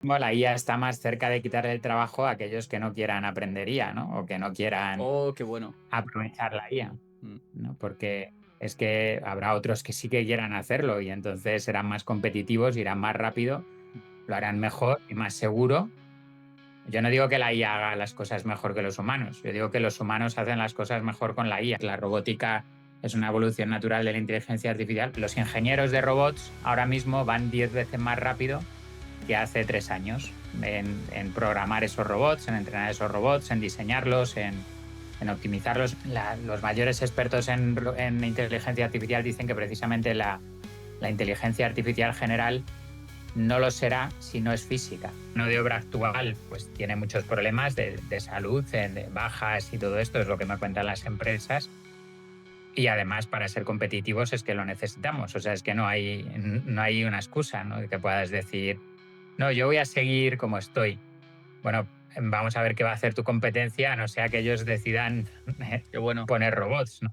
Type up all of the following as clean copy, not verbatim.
Bueno, la IA está más cerca de quitarle el trabajo a aquellos que no quieran aprender IA, ¿no? O que no quieran Oh, qué bueno. aprovechar la IA, Mm. ¿no? Porque es que habrá otros que sí que quieran hacerlo y entonces serán más competitivos, irán más rápido, lo harán mejor y más seguro. Yo no digo que la IA haga las cosas mejor que los humanos, yo digo que los humanos hacen las cosas mejor con la IA. La robótica es una evolución natural de la inteligencia artificial. Los ingenieros de robots ahora mismo van 10 veces más rápido que hace 3 años en programar esos robots, en entrenar esos robots, en diseñarlos, en optimizarlos. Los mayores expertos en inteligencia artificial dicen que precisamente la inteligencia artificial general no lo será si no es física. Mano de obra actual pues tiene muchos problemas de salud, de bajas y todo esto es lo que me cuentan las empresas. Y además, para ser competitivos es que lo necesitamos. O sea, es que no hay una excusa, ¿no? De que puedas decir, no, yo voy a seguir como estoy. Bueno, vamos a ver qué va a hacer tu competencia, a no sea que ellos decidan Qué bueno. poner robots, ¿no?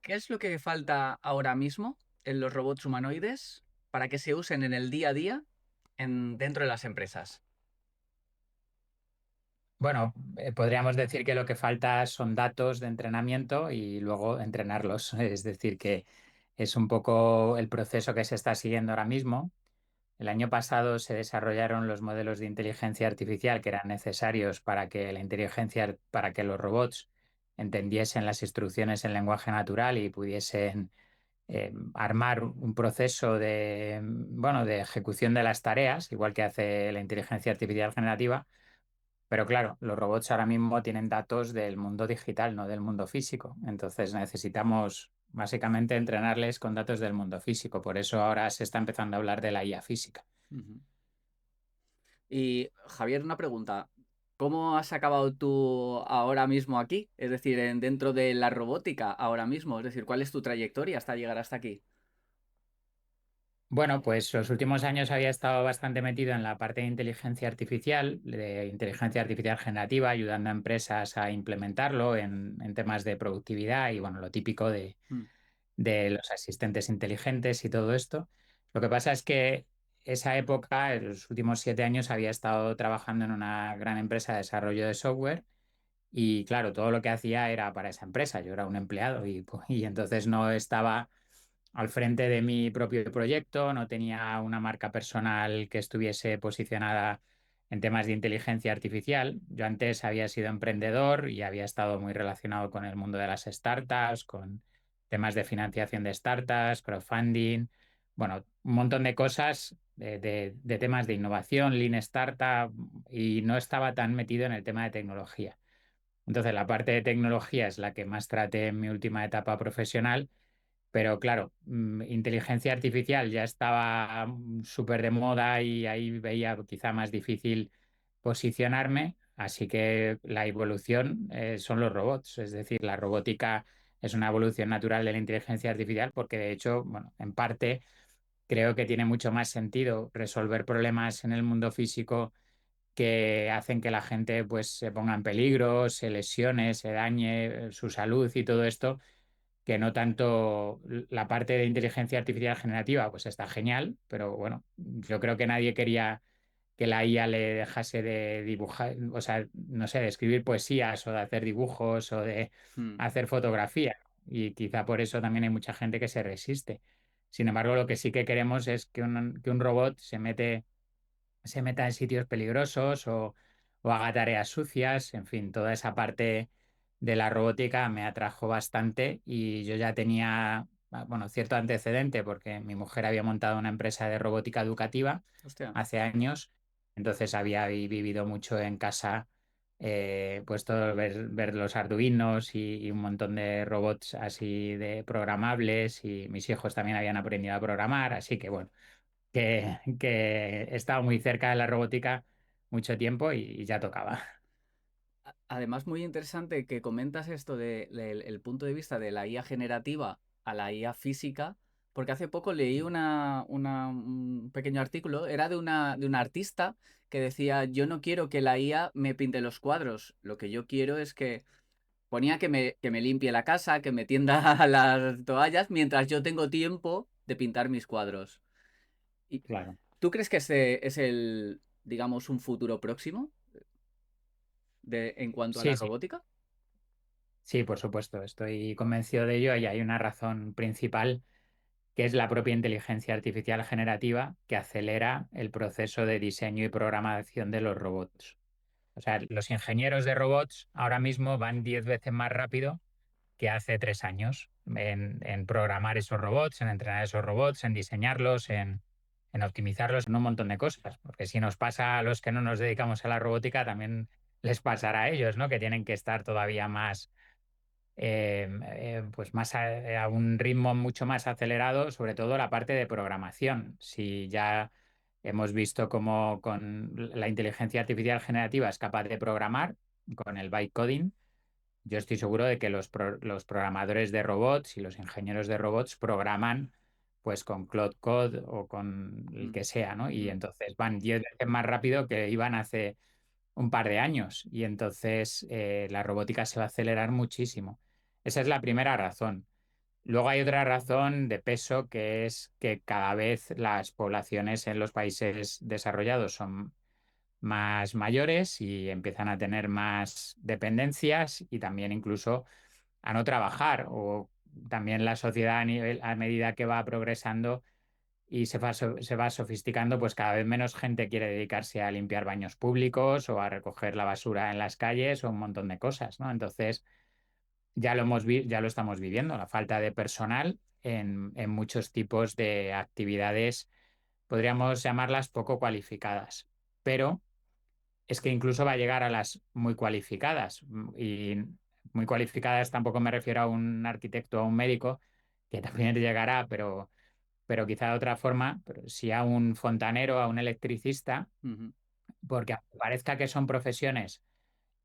¿Qué es lo que falta ahora mismo en los robots humanoides para que se usen en el día a día dentro de las empresas? Bueno, podríamos decir que lo que falta son datos de entrenamiento y luego entrenarlos. Es decir, que es un poco el proceso que se está siguiendo ahora mismo. El año pasado se desarrollaron los modelos de inteligencia artificial que eran necesarios para que los robots entendiesen las instrucciones en lenguaje natural y pudiesen armar un proceso de ejecución de las tareas, igual que hace la inteligencia artificial generativa. Pero claro, los robots ahora mismo tienen datos del mundo digital, no del mundo físico. Entonces necesitamos básicamente entrenarles con datos del mundo físico. Por eso ahora se está empezando a hablar de la IA física. Ujú. Y Javier, una pregunta. ¿Cómo has acabado tú ahora mismo aquí? Es decir, dentro de la robótica ahora mismo. Es decir, ¿cuál es tu trayectoria hasta llegar hasta aquí? Bueno, pues los últimos años había estado bastante metido en la parte de inteligencia artificial generativa, ayudando a empresas a implementarlo en temas de productividad y bueno, lo típico Mm. de los asistentes inteligentes y todo esto. Lo que pasa es que esa época, en los últimos 7 años, había estado trabajando en una gran empresa de desarrollo de software y claro, todo lo que hacía era para esa empresa. Yo era un empleado y entonces no estaba al frente de mi propio proyecto, no tenía una marca personal que estuviese posicionada en temas de inteligencia artificial. Yo antes había sido emprendedor y había estado muy relacionado con el mundo de las startups, con temas de financiación de startups, crowdfunding, bueno, un montón de cosas de temas de innovación, Lean Startup, y no estaba tan metido en el tema de tecnología. Entonces, la parte de tecnología es la que más traté en mi última etapa profesional, pero claro, inteligencia artificial ya estaba súper de moda y ahí veía quizá más difícil posicionarme, así que la evolución son los robots, es decir, la robótica es una evolución natural de la inteligencia artificial porque de hecho, bueno, en parte creo que tiene mucho más sentido resolver problemas en el mundo físico que hacen que la gente pues se ponga en peligro, se lesione, se dañe su salud y todo esto, que no tanto la parte de inteligencia artificial generativa, pues está genial, pero bueno, yo creo que nadie quería que la IA le dejase de dibujar, o sea, no sé, de escribir poesías o de hacer dibujos o de Mm. hacer fotografía. Y quizá por eso también hay mucha gente que se resiste. Sin embargo, lo que sí que queremos es que un robot se meta en sitios peligrosos o haga tareas sucias, en fin, toda esa parte de la robótica me atrajo bastante y yo ya tenía, bueno, cierto antecedente porque mi mujer había montado una empresa de robótica educativa Hostia. hace años, entonces había vivido mucho en casa, pues todo ver los Arduinos y un montón de robots así de programables y mis hijos también habían aprendido a programar, así que bueno que he estado muy cerca de la robótica mucho tiempo y ya tocaba. Además, muy interesante que comentas esto el punto de vista de la IA generativa a la IA física, porque hace poco leí un pequeño artículo, era de una artista que decía, yo no quiero que la IA me pinte los cuadros, lo que yo quiero es que ponía que me limpie la casa, que me tienda las toallas, mientras yo tengo tiempo de pintar mis cuadros. ¿Y Claro. tú crees que ese es digamos, un futuro próximo en cuanto a la Sí, sí, robótica? sí, por supuesto, estoy convencido de ello y hay una razón principal que es la propia inteligencia artificial generativa que acelera el proceso de diseño y programación de los robots. O sea, los ingenieros de robots ahora mismo van 10 veces más rápido que hace 3 años en programar esos robots, en entrenar esos robots, en diseñarlos, en optimizarlos, en un montón de cosas. Porque si nos pasa a los que no nos dedicamos a la robótica, también les pasará a ellos, ¿no? Que tienen que estar todavía más, pues más a un ritmo mucho más acelerado, sobre todo la parte de programación. Si ya hemos visto cómo con la inteligencia artificial generativa es capaz de programar con el bytecoding, yo estoy seguro de que los programadores de robots y los ingenieros de robots programan pues con Cloud Code o con el Mm, que sea, ¿no? Y mm, entonces van 10 veces más rápido que iban hace un par de años y entonces la robótica se va a acelerar muchísimo. Esa es la primera razón. Luego hay otra razón de peso que es que cada vez las poblaciones en los países desarrollados son más mayores y empiezan a tener más dependencias y también incluso a no trabajar o también la sociedad a medida que va progresando y se va sofisticando, pues cada vez menos gente quiere dedicarse a limpiar baños públicos o a recoger la basura en las calles o un montón de cosas, ¿no? Entonces ya lo estamos viviendo, la falta de personal en muchos tipos de actividades, podríamos llamarlas poco cualificadas, pero es que incluso va a llegar a las muy cualificadas. Y muy cualificadas tampoco me refiero a un arquitecto o a un médico, que también llegará, pero quizá de otra forma, pero sí a un fontanero, a un electricista, ujú. porque aunque parezca que son profesiones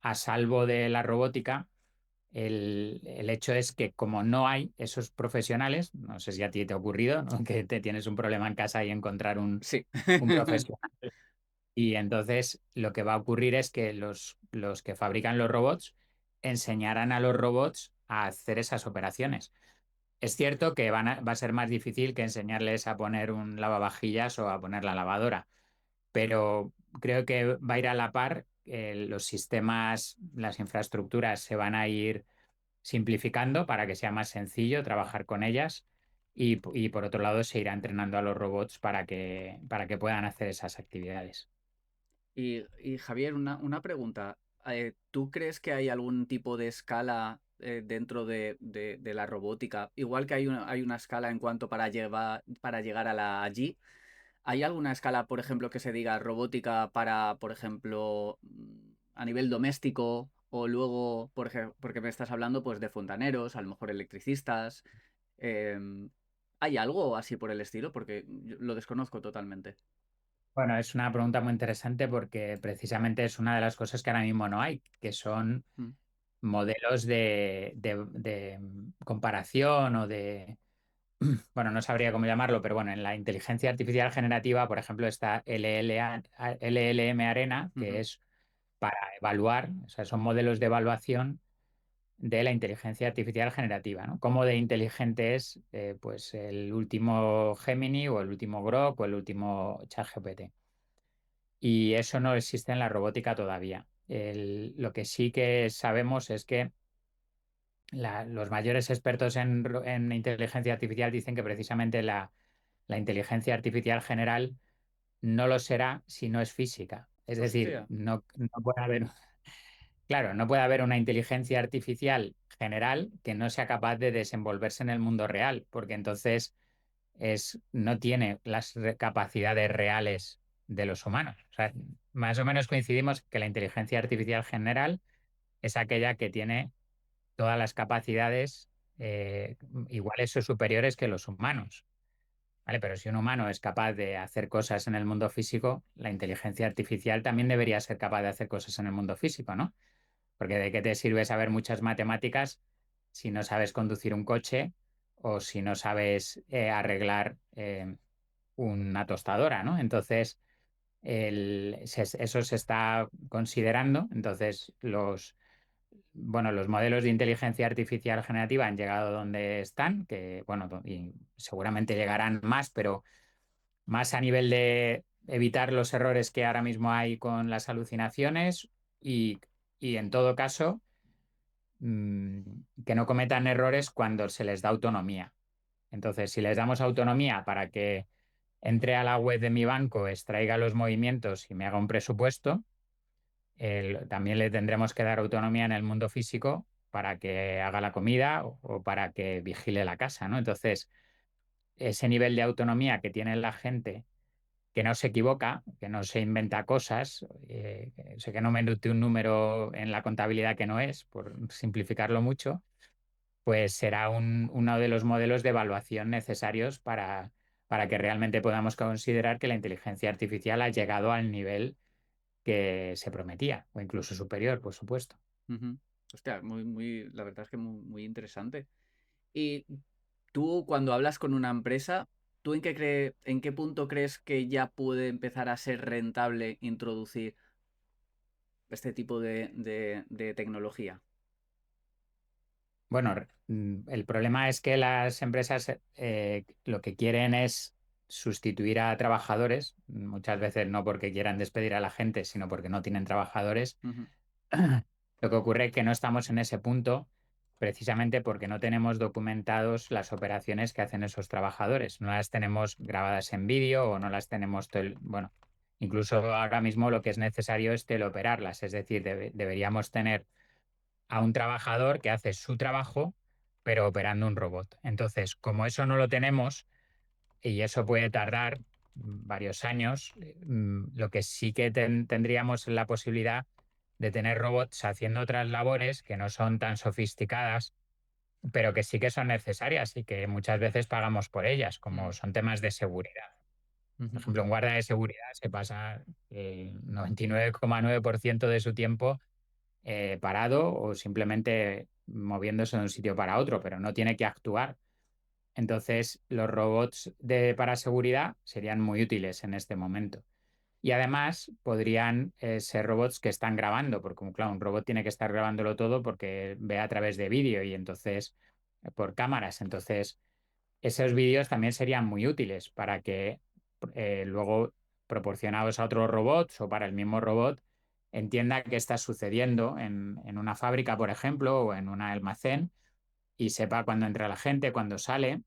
a salvo de la robótica, el hecho es que como no hay esos profesionales, no sé si a ti te ha ocurrido, ¿no? Que te tienes un problema en casa y encontrar Sí. un profesional. Y entonces lo que va a ocurrir es que los que fabrican los robots enseñarán a los robots a hacer esas operaciones. Es cierto que va a ser más difícil que enseñarles a poner un lavavajillas o a poner la lavadora, pero creo que va a ir a la par. Los sistemas, las infraestructuras se van a ir simplificando para que sea más sencillo trabajar con ellas y por otro lado se irá entrenando a los robots para que puedan hacer esas actividades. Y Javier, una pregunta. ¿Tú crees que hay algún tipo de escala dentro de la robótica? Igual que hay una escala en cuanto para llegar a la allí. ¿Hay alguna escala, por ejemplo, que se diga robótica para, por ejemplo, a nivel doméstico? O luego, porque me estás hablando pues de fontaneros, a lo mejor electricistas. em, ¿Hay algo así por el estilo? Porque yo lo desconozco totalmente. Bueno, es una pregunta muy interesante porque precisamente es una de las cosas que ahora mismo no hay, que son Mm, modelos de comparación o de, bueno, no sabría cómo llamarlo, pero bueno, en la inteligencia artificial generativa, por ejemplo, está LLM Arena, que ujú. es para evaluar, o sea, son modelos de evaluación de la inteligencia artificial generativa, ¿no? Cómo de inteligente es pues el último Gemini o el último Grok o el último ChatGPT. Y eso no existe en la robótica todavía. Lo que sí que sabemos es que los mayores expertos en inteligencia artificial dicen que precisamente la inteligencia artificial general no lo será si no es física. Es decir, Hostia. no puede haber, claro, no puede haber una inteligencia artificial general que no sea capaz de desenvolverse en el mundo real, porque entonces no tiene las capacidades reales de los humanos. O sea, más o menos coincidimos que la inteligencia artificial general es aquella que tiene todas las capacidades iguales o superiores que los humanos. ¿Vale? Pero si un humano es capaz de hacer cosas en el mundo físico, la inteligencia artificial también debería ser capaz de hacer cosas en el mundo físico, ¿no? Porque ¿de qué te sirve saber muchas matemáticas si no sabes conducir un coche o si no sabes arreglar una tostadora, ¿no? Entonces, eso se está considerando. Entonces, bueno, los modelos de inteligencia artificial generativa han llegado donde están, que, bueno, y seguramente llegarán más, pero más a nivel evitar los errores que ahora mismo hay con las alucinaciones y, y en todo caso, mm, que no cometan errores cuando se les da autonomía. Entonces, si les damos autonomía para que entre a la web de mi banco, extraiga los movimientos y me haga un presupuesto, también le tendremos que dar autonomía en el mundo físico para que haga la comida o para que vigile la casa, ¿no? Entonces, ese nivel de autonomía que tiene la gente, que no se equivoca, que no se inventa cosas, o sea, que no mete un número en la contabilidad que no es, por simplificarlo mucho, pues será uno de los modelos de evaluación necesarios para que realmente podamos considerar que la inteligencia artificial ha llegado al nivel que se prometía, o incluso superior, por supuesto. Ujú. Hostia, la verdad es que muy interesante. Y tú, cuando hablas con una empresa, ¿tú en qué punto crees que ya puede empezar a ser rentable introducir este tipo de tecnología? Bueno, el problema es que las empresas lo que quieren es sustituir a trabajadores, muchas veces no porque quieran despedir a la gente, sino porque no tienen trabajadores. Ujú, Lo que ocurre es que no estamos en ese punto precisamente porque no tenemos documentados las operaciones que hacen esos trabajadores. No las tenemos grabadas en vídeo o no las tenemos, bueno, incluso ahora mismo lo que es necesario es teleoperarlas, es decir, deberíamos tener a un trabajador que hace su trabajo, pero operando un robot. Entonces, como eso no lo tenemos, y eso puede tardar varios años, lo que sí que tendríamos la posibilidad de tener robots haciendo otras labores que no son tan sofisticadas, pero que sí que son necesarias y que muchas veces pagamos por ellas, como mm, son temas de seguridad. Por ujú, ejemplo, un guardia de seguridad se pasa el 99,9% de su tiempo parado o simplemente moviéndose de un sitio para otro, pero no tiene que actuar. Entonces, los robots para seguridad serían muy útiles en este momento. Y además podrían ser robots que están grabando, porque claro, un robot tiene que estar grabándolo todo porque ve a través de vídeo y entonces por cámaras. Entonces, esos vídeos también serían muy útiles para que luego proporcionados a otros robots o para el mismo robot entienda qué está sucediendo en una fábrica, por ejemplo, o en un almacén y sepa cuándo entra la gente, cuándo sale,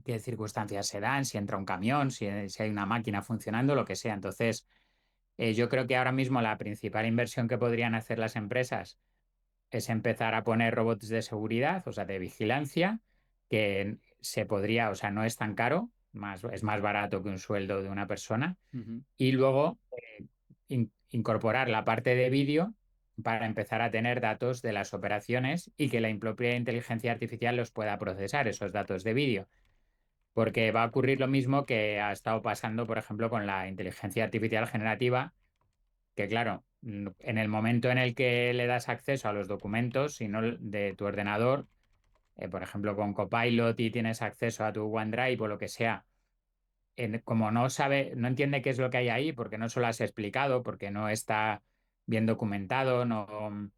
qué circunstancias se dan, si entra un camión, si hay una máquina funcionando, lo que sea. Entonces, yo creo que ahora mismo la principal inversión que podrían hacer las empresas es empezar a poner robots de seguridad, o sea, de vigilancia, que se podría, o sea, no es tan caro, es más barato que un sueldo de una persona, ujú, y luego incorporar la parte de vídeo para empezar a tener datos de las operaciones y que la propia inteligencia artificial los pueda procesar, esos datos de vídeo. Porque va a ocurrir lo mismo que ha estado pasando, por ejemplo, con la inteligencia artificial generativa, que claro, en el momento en el que le das acceso a los documentos, si no de tu ordenador, por ejemplo, con Copilot y tienes acceso a tu OneDrive o lo que sea, como no sabe, no entiende qué es lo que hay ahí, porque no se lo has explicado, porque no está bien documentado, no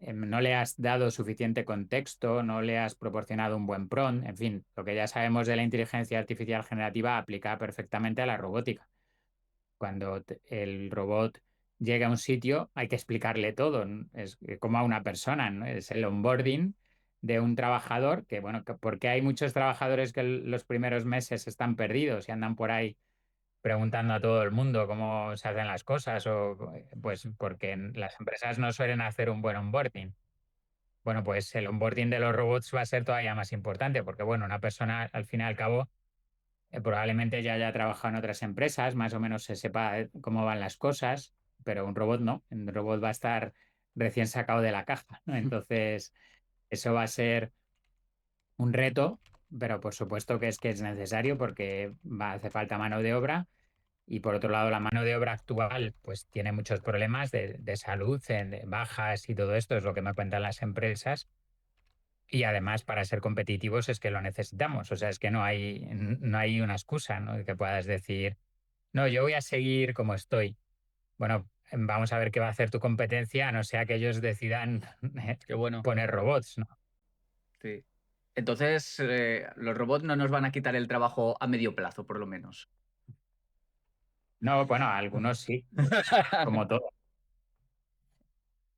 le has dado suficiente contexto, no le has proporcionado un buen prompt, en fin, lo que ya sabemos de la inteligencia artificial generativa aplica perfectamente a la robótica. Cuando el robot llega a un sitio, hay que explicarle todo, ¿no? Es como a una persona, ¿no? Es el onboarding de un trabajador que, bueno, porque hay muchos trabajadores que los primeros meses están perdidos y andan por ahí preguntando a todo el mundo cómo se hacen las cosas, o pues porque las empresas no suelen hacer un buen onboarding. Bueno, pues el onboarding de los robots va a ser todavía más importante, porque bueno, una persona al fin y al cabo probablemente ya haya trabajado en otras empresas, más o menos se sepa cómo van las cosas, pero un robot no. Un robot va a estar recién sacado de la caja, ¿no? Entonces, eso va a ser un reto, pero por supuesto que es necesario porque va a hacer falta mano de obra. Y por otro lado, la mano de obra actual pues tiene muchos problemas de salud, de bajas y todo esto es lo que me cuentan las empresas. Y además, para ser competitivos es que lo necesitamos. O sea, es que no hay una excusa, ¿no? Que puedas decir, no, yo voy a seguir como estoy. Bueno, vamos a ver qué va a hacer tu competencia, a no sea que ellos decidan qué bueno. poner robots, ¿no? Sí. Entonces, los robots no nos van a quitar el trabajo a medio plazo, por lo menos. No, bueno, algunos sí, como todo.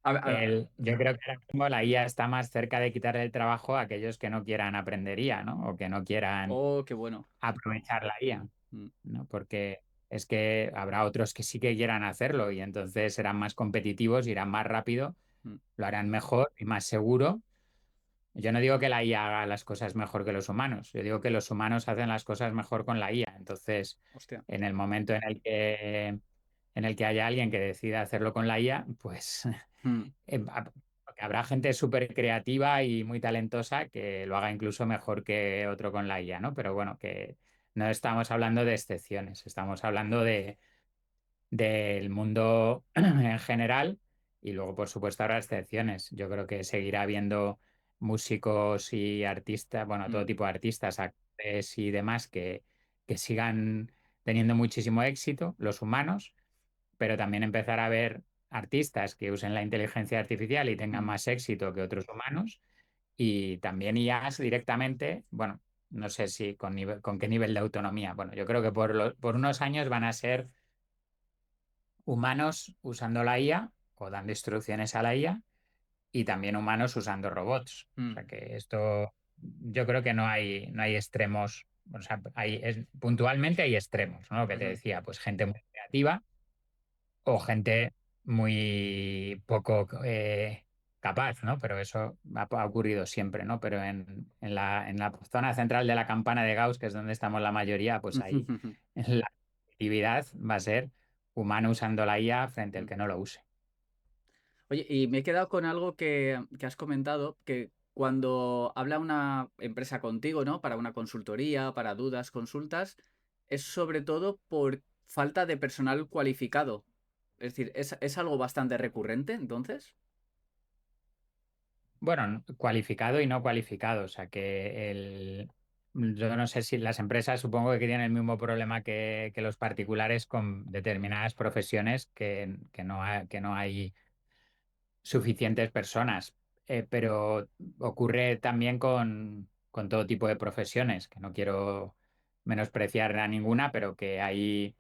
A ver, Yo creo que ahora mismo la IA está más cerca de quitarle el trabajo a aquellos que no quieran aprender IA, ¿no? O que no quieran oh, qué bueno. aprovechar la IA, Mm, ¿no? Porque es que habrá otros que sí que quieran hacerlo y entonces serán más competitivos, irán más rápido, mm, lo harán mejor y más seguro. Yo no digo que la IA haga las cosas mejor que los humanos, yo digo que los humanos hacen las cosas mejor con la IA. Entonces, hostia. en el momento en el que haya alguien que decida hacerlo con la IA, pues Mm, porque habrá gente súper creativa y muy talentosa que lo haga incluso mejor que otro con la IA, ¿no? Pero bueno, que no estamos hablando de excepciones, estamos hablando del mundo en general y luego, por supuesto, habrá excepciones. Yo creo que seguirá habiendo músicos y artistas, bueno, todo mm, tipo de artistas, actores y demás que sigan teniendo muchísimo éxito, los humanos, pero también empezar a ver artistas que usen la inteligencia artificial y tengan mm. más éxito que otros humanos y también IAs directamente, bueno, no sé si con qué nivel de autonomía. Bueno, yo creo que por unos años van a ser humanos usando la IA o dando instrucciones a la IA y también humanos usando robots. O Mm, sea que esto, yo creo que no hay extremos, o sea, puntualmente hay extremos, ¿no? Lo que te ujú. decía, pues gente muy creativa o gente muy poco capaz, ¿no? Pero eso ha ocurrido siempre, ¿no? Pero en la zona central de la campana de Gauss, que es donde estamos la mayoría, pues ahí la actividad va a ser humano usando la IA frente al Mm. que no lo use. Oye, y me he quedado con algo que has comentado, que cuando habla una empresa contigo, ¿no? Para una consultoría, para dudas, consultas, es sobre todo por falta de personal cualificado. Es decir, es algo bastante recurrente, entonces. Bueno, cualificado y no cualificado. O sea que yo no sé si las empresas supongo que tienen el mismo problema que los particulares con determinadas profesiones que no hay suficientes personas. Pero ocurre también con todo tipo de profesiones, que no quiero menospreciar a ninguna, pero que hay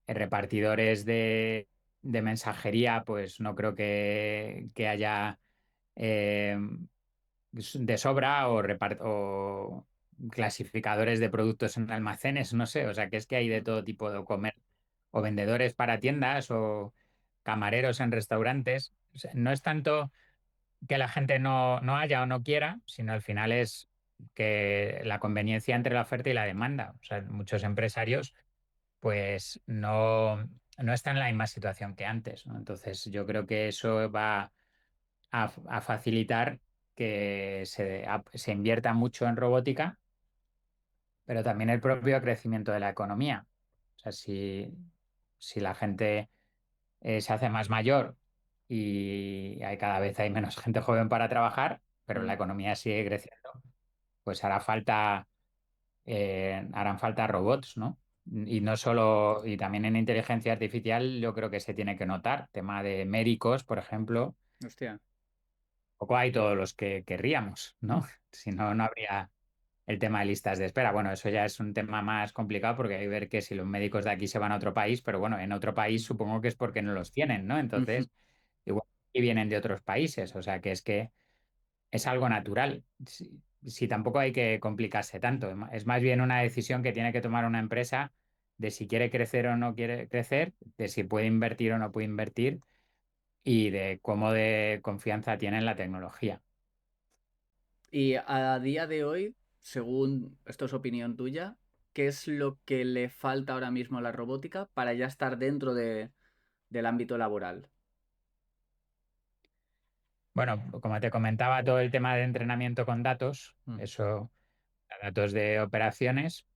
repartidores de mensajería, pues no creo que haya eh, de sobra o clasificadores de productos en almacenes, no sé, o sea que es que hay de Mm, todo tipo de comer, o vendedores para tiendas o camareros en restaurantes. O sea, no es tanto que la gente no haya o no quiera, sino al final es que la conveniencia entre la oferta y la demanda. O sea, muchos empresarios pues no están en la misma situación que antes, ¿no? Entonces yo creo que eso va a facilitar que se invierta mucho en robótica, pero también el propio crecimiento de la economía. O sea, si la gente se hace más mayor y cada vez hay menos gente joven para trabajar, pero la mm. economía sigue creciendo, pues harán falta robots, ¿no? Y no solo, y también en inteligencia artificial yo creo que se tiene que notar, tema de médicos, por ejemplo, Hostia. poco hay todos los que querríamos, ¿no? Si no, no habría el tema de listas de espera. Bueno, eso ya es un tema más complicado porque hay que ver que si los médicos de aquí se van a otro país, pero bueno, en otro país Mm. supongo que es porque no los tienen, ¿no? Ujú. Entonces, igual y vienen de otros países, o sea que es algo natural. Si tampoco hay que complicarse tanto, es más bien una decisión que tiene que tomar una empresa de si quiere crecer o no quiere crecer, de si puede invertir o no puede invertir y de cómo de confianza tiene en la tecnología. Y a día de hoy, según esto es opinión tuya, ¿qué es lo que le falta ahora mismo a la robótica para ya estar dentro del ámbito laboral? Bueno, como te comentaba, todo el tema de entrenamiento con datos, Mm, eso, datos de operaciones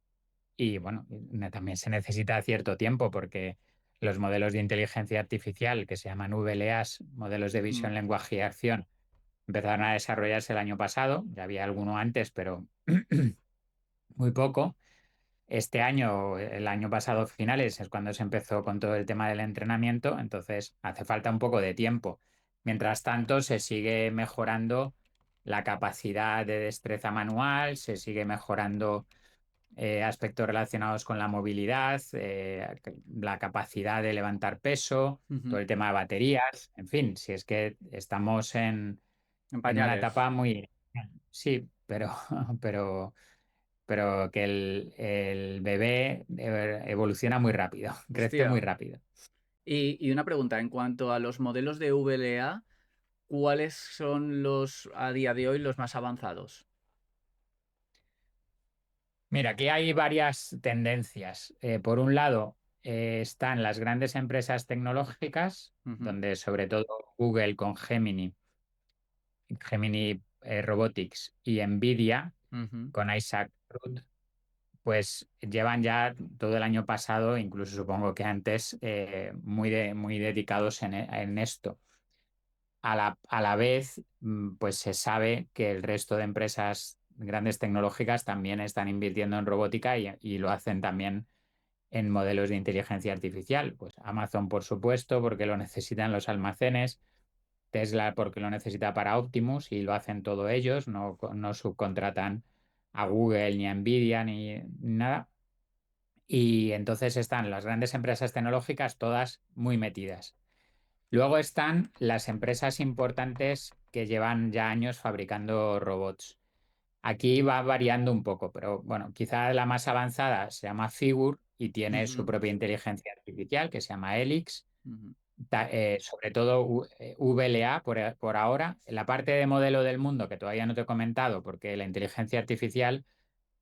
y bueno, también se necesita cierto tiempo porque los modelos de inteligencia artificial que se llaman VLAs, modelos de mm, visión, lenguaje y acción, empezaron a desarrollarse el año pasado, ya había alguno antes, pero muy poco. Este año, el año pasado finales, es cuando se empezó con todo el tema del entrenamiento, entonces hace falta un poco de tiempo. Mientras tanto, se sigue mejorando la capacidad de destreza manual, se sigue mejorando aspectos relacionados con la movilidad, la capacidad de levantar peso, todo Ujú. el tema de baterías, en fin, si es que estamos En en una pañales. etapa muy... Sí, pero, pero que el bebé evoluciona muy rápido, crece muy Hostia. rápido. Y una pregunta, en cuanto a los modelos de VLA, ¿cuáles son los a día de hoy los más avanzados? Mira, aquí hay varias tendencias. Por un lado, están las grandes empresas tecnológicas, Ujú, donde sobre todo Google con Gemini Robotics y Nvidia ujú, con Isaac Rudd, pues llevan ya todo el año pasado, incluso supongo que antes, muy dedicados en esto. A la vez, pues se sabe que el resto de empresas grandes tecnológicas también están invirtiendo en robótica y lo hacen también en modelos de inteligencia artificial. Pues Amazon, por supuesto, porque lo necesitan los almacenes. Tesla, porque lo necesita para Optimus y lo hacen todo ellos, no subcontratan a Google ni a Nvidia ni nada. Y entonces están las grandes empresas tecnológicas todas muy metidas. Luego están las empresas importantes que llevan ya años fabricando robots. Aquí va variando un poco, pero bueno, quizá la más avanzada se llama Figure y tiene su ujú, propia inteligencia artificial que se llama Helix. ujú, Sobre todo VLA por ahora. La parte de modelo del mundo que todavía no te he comentado, porque la inteligencia artificial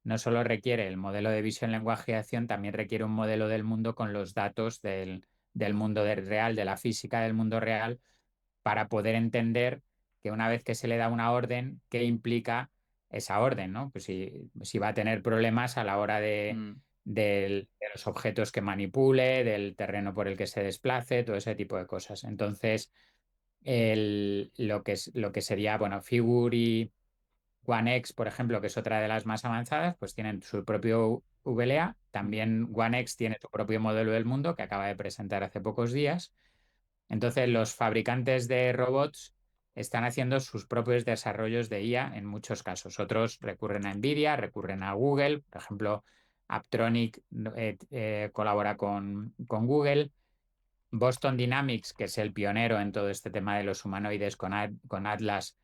no solo requiere el modelo de visión, lenguaje y acción, también requiere un modelo del mundo con los datos del mundo real, de la física del mundo real, para poder entender que una vez que se le da una orden, qué implica esa orden, ¿no? Pues si va a tener problemas a la hora mm, de los objetos que manipule, del terreno por el que se desplace, todo ese tipo de cosas. Entonces, lo que sería, bueno, Figure y One X, por ejemplo, que es otra de las más avanzadas, pues tienen su propio VLA. ujú, También One X tiene su propio modelo del mundo que acaba de presentar hace pocos días. Entonces, los fabricantes de robots están haciendo sus propios desarrollos de IA en muchos casos. Otros recurren a Nvidia, recurren a Google. Por ejemplo, Aptronic colabora con Google. Boston Dynamics, que es el pionero en todo este tema de los humanoides con Atlas,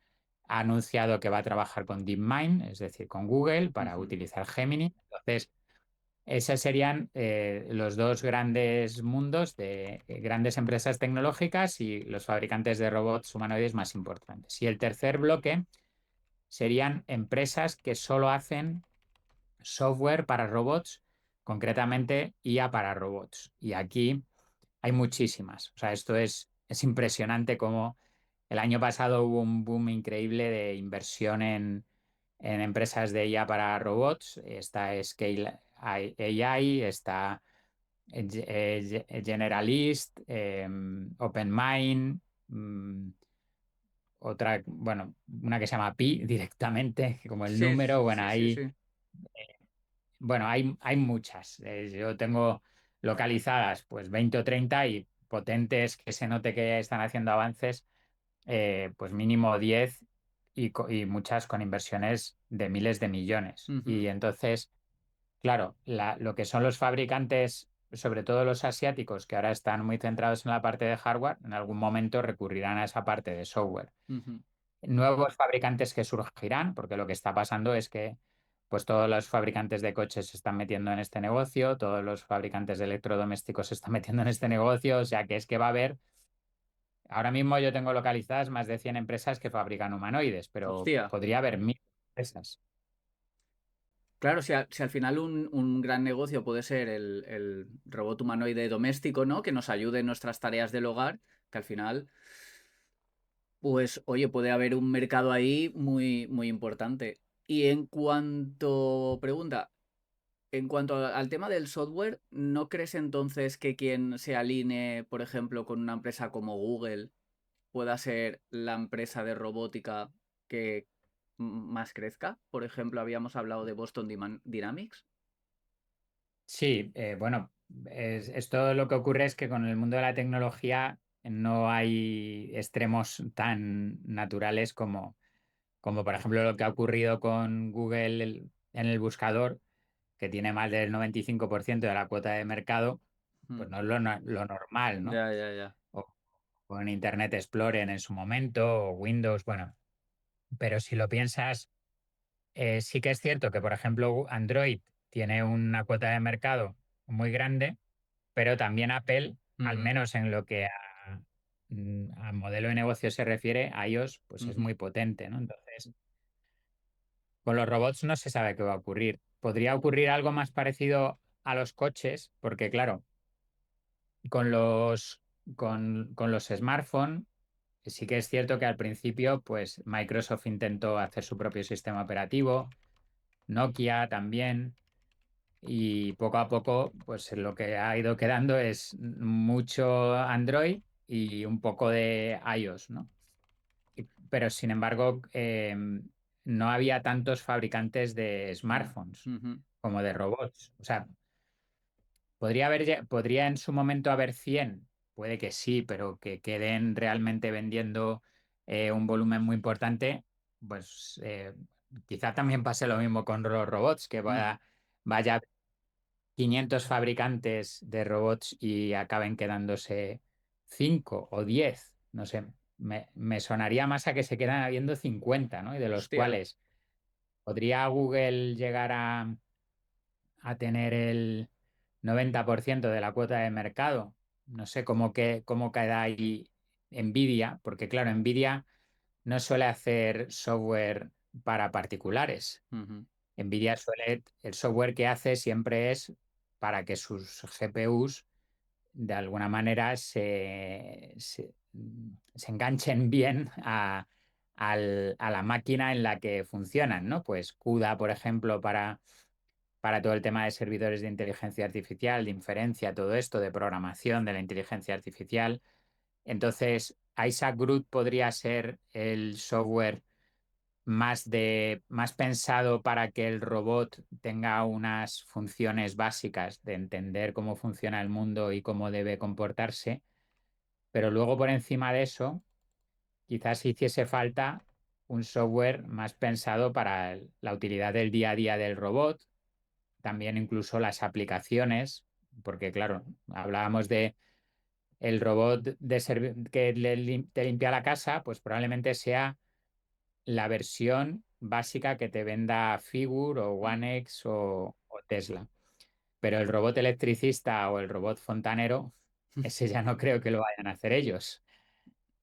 ha anunciado que va a trabajar con DeepMind, es decir, con Google, para ujú. utilizar Gemini. Entonces, esos serían los dos grandes mundos de grandes empresas tecnológicas y los fabricantes de robots humanoides más importantes. Y el tercer bloque serían empresas que solo hacen software para robots, concretamente IA para robots. Y aquí hay muchísimas. O sea, es impresionante cómo el año pasado hubo un boom increíble de inversión en empresas de IA para robots. Está Scale AI, está Generalist, OpenMind, otra, bueno, una que se llama Pi directamente, como el Sí, número. Bueno, sí, sí, sí. hay muchas. Yo tengo localizadas pues 20 o 30 y potentes que se note que están haciendo avances, pues mínimo 10 y muchas con inversiones de miles de millones. Ujú, Y entonces, claro, lo que son los fabricantes, sobre todo los asiáticos, que ahora están muy centrados en la parte de hardware, en algún momento recurrirán a esa parte de software. ujú, Nuevos fabricantes que surgirán, porque lo que está pasando es que pues todos los fabricantes de coches se están metiendo en este negocio, todos los fabricantes de electrodomésticos se están metiendo en este negocio, o sea que es que va a haber, ahora mismo yo tengo localizadas más de 100 empresas que fabrican humanoides, pero hostia. podría haber 1.000 empresas. Claro, si al final un gran negocio puede ser el robot humanoide doméstico, ¿no? Que nos ayude en nuestras tareas del hogar, que al final, pues, oye, puede haber un mercado ahí muy, muy importante. Y en cuanto al tema del software, ¿no crees entonces que quien se alinee, por ejemplo, con una empresa como Google pueda ser la empresa de robótica que más crezca? Por ejemplo, habíamos hablado de Boston Dynamics. Sí, bueno, esto lo que ocurre es que con el mundo de la tecnología no hay extremos tan naturales como por ejemplo lo que ha ocurrido con Google en el buscador. que tiene más del 95% de la cuota de mercado, pues Mm. no es lo normal, ¿no? Ya, ya, ya. O con Internet Explorer en su momento, o Windows, bueno. Pero si lo piensas, sí que es cierto que, por ejemplo, Android tiene una cuota de mercado muy grande, pero también Apple, al Ujú, menos en lo que a modelo de negocio se refiere, iOS, pues es ujú, muy potente, ¿no? Entonces, con los robots no se sabe qué va a ocurrir. Podría ocurrir algo más parecido a los coches, porque claro, con con los smartphones, sí que es cierto que al principio, pues Microsoft intentó hacer su propio sistema operativo, Nokia también, y poco a poco, pues lo que ha ido quedando es mucho Android y un poco de iOS, ¿no? Pero sin embargo, no había tantos fabricantes de mm, smartphones ujú, como de robots. O sea, podría en su momento haber 100, puede que sí, pero que queden realmente vendiendo un volumen muy importante, pues quizá también pase lo mismo con los robots, que ujú. vaya 500 fabricantes de robots y acaben quedándose 5 o 10, no sé. Me sonaría más a que se quedan habiendo 50, ¿no? Y de los Hostia. cuales podría Google llegar a tener el 90% de la cuota de mercado. No sé cómo queda ahí Nvidia, porque claro, Nvidia no suele hacer software para particulares. Ujú, El software que hace siempre es para que sus GPUs de alguna manera se enganchen bien a la máquina en la que funcionan, ¿no? Pues CUDA, por ejemplo, para todo el tema de servidores de inteligencia artificial, de inferencia, todo esto, de programación de la inteligencia artificial. Entonces, Isaac Groot podría ser el software más pensado para que el robot tenga unas funciones básicas de entender cómo funciona el mundo y cómo debe comportarse, pero luego por encima de eso, quizás hiciese falta un software más pensado para la utilidad del día a día del robot, también incluso las aplicaciones, porque claro, hablábamos de el robot que te limpia la casa, pues probablemente sea la versión básica que te venda Figure o mm. OneX o Tesla. Pero el robot electricista o el robot fontanero, ese ya no creo que lo vayan a hacer ellos.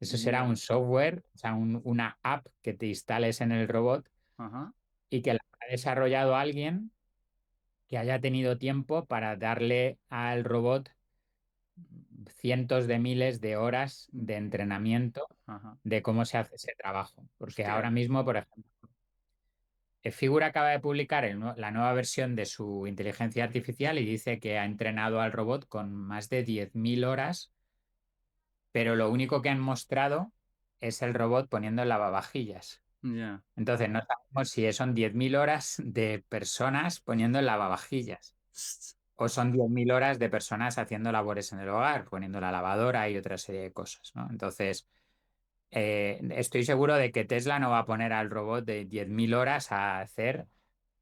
Eso será Ya. un software, o sea, una app que te instales en el robot Ajá. y que la ha desarrollado alguien que haya tenido tiempo para darle al robot cientos de miles de horas Mm, de entrenamiento ajá. de cómo se hace ese trabajo. Porque Hostia. ahora mismo, por ejemplo, Figura acaba de publicar la nueva versión de su inteligencia artificial y dice que ha entrenado al robot con más de 10.000 horas, pero lo único que han mostrado es el robot poniendo el lavavajillas. Ya. Entonces, no sabemos si son 10.000 horas de personas poniendo el lavavajillas o son 10.000 horas de personas haciendo labores en el hogar, poniendo la lavadora y otra serie de cosas, ¿no? Entonces, estoy seguro de que Tesla no va a poner al robot de 10.000 horas a hacer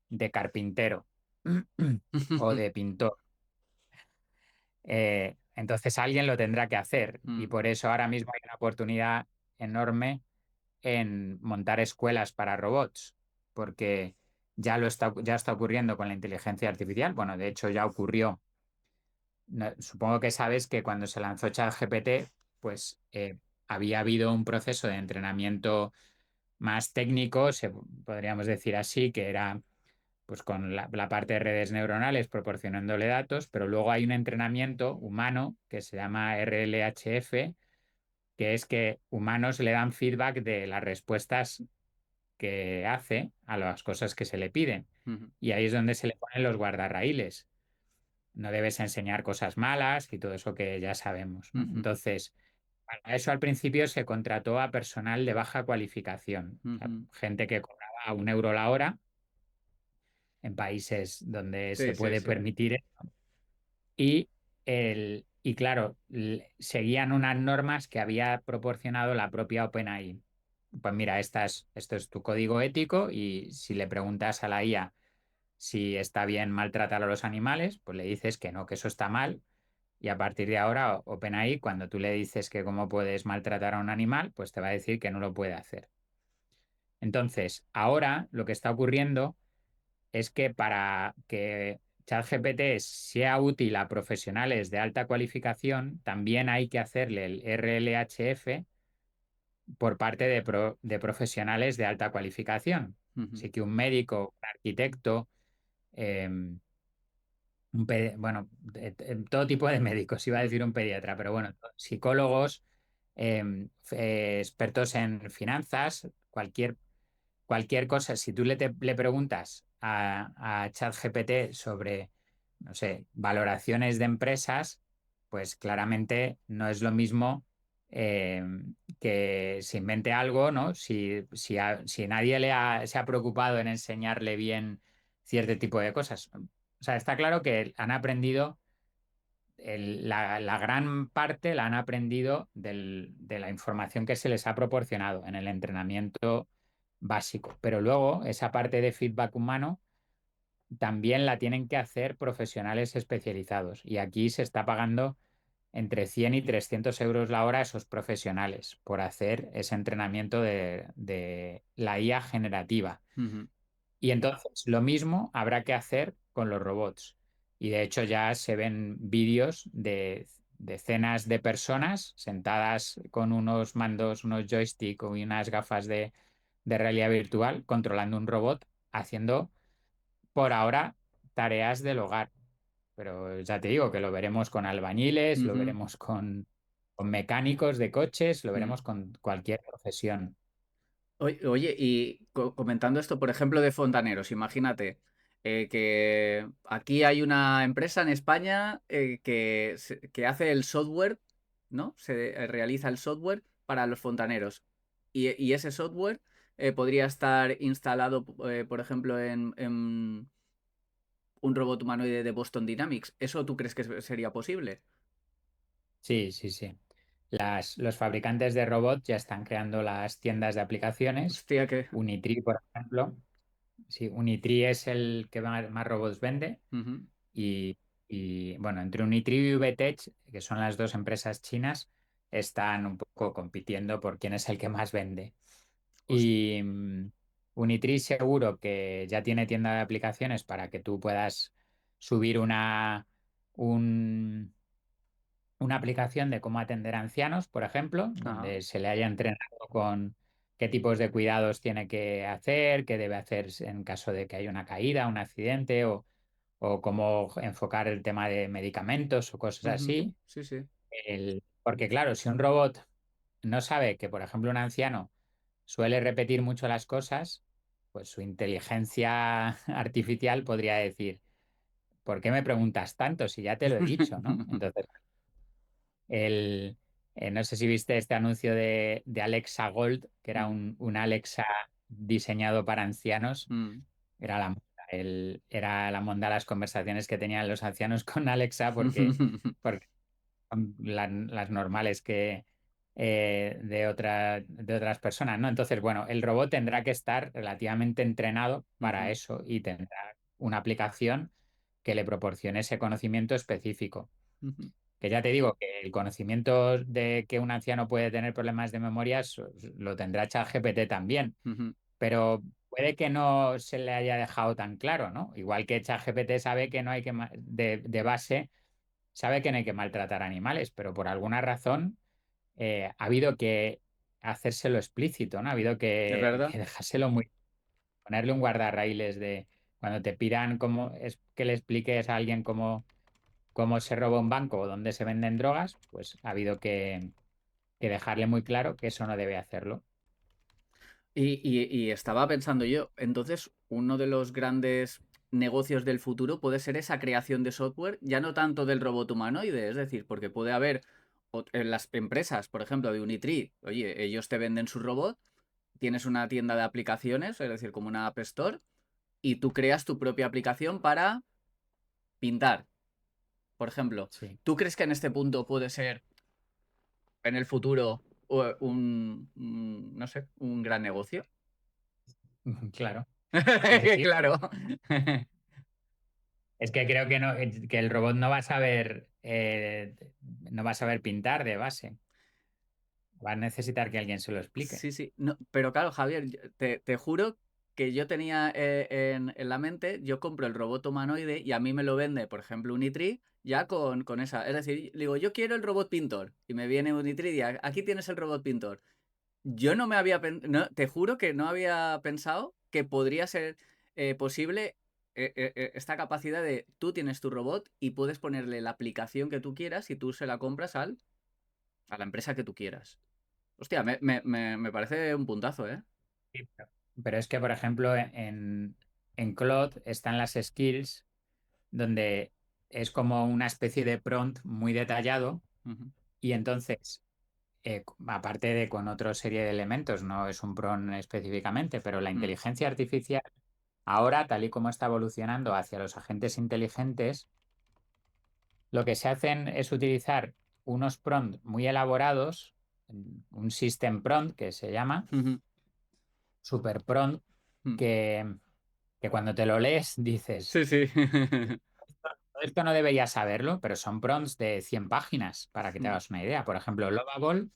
de carpintero o de pintor. Entonces alguien lo tendrá que hacer y Mm, por eso ahora mismo hay una oportunidad enorme en montar escuelas para robots, porque ya está ocurriendo con la inteligencia artificial. Bueno, de hecho ya ocurrió. Supongo que sabes que cuando se lanzó ChatGPT, pues había habido un proceso de entrenamiento más técnico, podríamos decir así, que era pues con la parte de redes neuronales proporcionándole datos, pero luego hay un entrenamiento humano que se llama RLHF, que es que humanos le dan feedback de las respuestas que hace a las cosas que se le piden. ujú, Y ahí es donde se le ponen los guardarraíles. No debes enseñar cosas malas y todo eso que ya sabemos, ¿no? ujú, Entonces, para eso al principio se contrató a personal de baja cualificación, o sea, ujú. gente que cobraba 1 euro la hora en países donde Sí, se sí, puede sí. permitir. Y claro, seguían unas normas que había proporcionado la propia OpenAI. Pues mira, esto es tu código ético y si le preguntas a la IA si está bien maltratar a los animales, pues le dices que no, que eso está mal. Y a partir de ahora, OpenAI, cuando tú le dices que cómo puedes maltratar a un animal, pues te va a decir que no lo puede hacer. Entonces, ahora lo que está ocurriendo es que para que ChatGPT sea útil a profesionales de alta cualificación, también hay que hacerle el RLHF por parte de profesionales de alta cualificación. Ujú, Así que un médico, un arquitecto, eh, bueno, todo tipo de médicos, iba a decir ujú, un pediatra, pero bueno, psicólogos, expertos en finanzas, cualquier cosa, si tú le preguntas a ChatGPT sobre, no sé, valoraciones de empresas, pues claramente no es lo mismo eh, que se invente algo, ¿no? Si nadie se ha preocupado en enseñarle bien cierto tipo de cosas. O sea, está claro que han aprendido, la gran parte la han aprendido de la información que se les ha proporcionado en el entrenamiento básico. Pero luego esa parte de feedback humano también la tienen que hacer profesionales especializados. Y aquí se está pagando entre 100 y 300 euros la hora a esos profesionales por hacer ese entrenamiento de la IA generativa. ujú. Y entonces lo mismo habrá que hacer con los robots. Y de hecho ya se ven vídeos de decenas de personas sentadas con unos mandos, unos joystick y unas gafas de realidad virtual controlando un robot haciendo por ahora tareas del hogar. Pero ya te digo que lo veremos con albañiles, lo Ujú, veremos con mecánicos de coches, lo mm. veremos con cualquier profesión. Oye, y comentando esto, por ejemplo, de fontaneros, imagínate que aquí hay una empresa en España que hace el software, ¿no? Realiza el software para los fontaneros. Y ese software podría estar instalado, por ejemplo, en un robot humanoide de Boston Dynamics. ¿Eso tú crees que sería posible? Sí, sí, sí. Los fabricantes de robots ya están creando las tiendas de aplicaciones. Hostia, que... Unitree, por ejemplo. Sí, Unitree es el que más robots vende. Ujú. Y, bueno, entre Unitree y VTech, que son las dos empresas chinas, están un poco compitiendo por quién es el que más vende. Host- Y Unitree seguro que ya tiene tienda de aplicaciones para que tú puedas subir un- una aplicación de cómo atender a ancianos, por ejemplo, Ajá. donde se le haya entrenado con qué tipos de cuidados tiene que hacer, qué debe hacer en caso de que haya una caída, un accidente o cómo enfocar el tema de medicamentos o cosas Ujú. así. Sí, sí. Porque claro, si un robot no sabe que, por ejemplo, un anciano suele repetir mucho las cosas, pues su inteligencia artificial podría decir, ¿por qué me preguntas tanto si ya te lo he dicho, ¿no? Entonces, el, no sé si viste este anuncio de Alexa Gold, que era Mm, un Alexa diseñado para ancianos. mm. Era la monda, era la monda las conversaciones que tenían los ancianos con Alexa porque son las normales que de otras personas, ¿no? Entonces, bueno, el robot tendrá que estar relativamente entrenado para Ujú, eso y tendrá una aplicación que le proporcione ese conocimiento específico. ujú, Que ya te digo que el conocimiento de que un anciano puede tener problemas de memoria lo tendrá ChatGPT también, ujú. pero puede que no se le haya dejado tan claro, ¿no? Igual que ChatGPT sabe que no hay que, de base, sabe que no hay que maltratar animales, pero por alguna razón ha habido que hacérselo explícito, ¿no? Ha habido ¿Es que verdad? dejárselo muy, ponerle un guardarraíles de cuando te pidan cómo es que le expliques a alguien cómo se roba un banco o dónde se venden drogas, pues ha habido que dejarle muy claro que eso no debe hacerlo. Y estaba pensando yo, entonces uno de los grandes negocios del futuro puede ser esa creación de software, ya no tanto del robot humanoide, es decir, porque puede haber en las empresas, por ejemplo, de Unitree, oye, ellos te venden su robot, tienes una tienda de aplicaciones, es decir, como una App Store, y tú creas tu propia aplicación para pintar, por ejemplo. Sí, ¿Tú crees que en este punto puede ser en el futuro no sé, un gran negocio? claro. Sí, sí, sí. Claro. Es que creo que, no, que el robot no va a saber pintar de base. Va a necesitar que alguien se lo explique. Sí, sí. No, pero claro, Javier, te juro que yo tenía en la mente, yo compro el robot humanoide y a mí me lo vende, por ejemplo, Unitree, ya con esa. Es decir, digo, yo quiero el robot pintor. Y me viene Unitree y aquí tienes el robot pintor. Yo no me había te juro que no había pensado que podría ser posible esta capacidad de tú tienes tu robot y puedes ponerle la aplicación que tú quieras y tú se la compras a la empresa que tú quieras. Hostia, me parece un puntazo, ¿eh? Sí, pero es que, por ejemplo, en Claude están las skills donde es como una especie de prompt muy detallado Ujú, y entonces, aparte de con otra serie de elementos, no es un prompt específicamente, pero la mm, inteligencia artificial ahora, tal y como está evolucionando hacia los agentes inteligentes, lo que se hacen es utilizar unos prompts muy elaborados, un system prompt que se llama, ujú, super prompt, mm. que, que cuando te lo lees dices, Sí, sí. esto no debería saberlo, pero son prompts de 100 páginas, para que te Mm, hagas una idea. Por ejemplo, Lovable,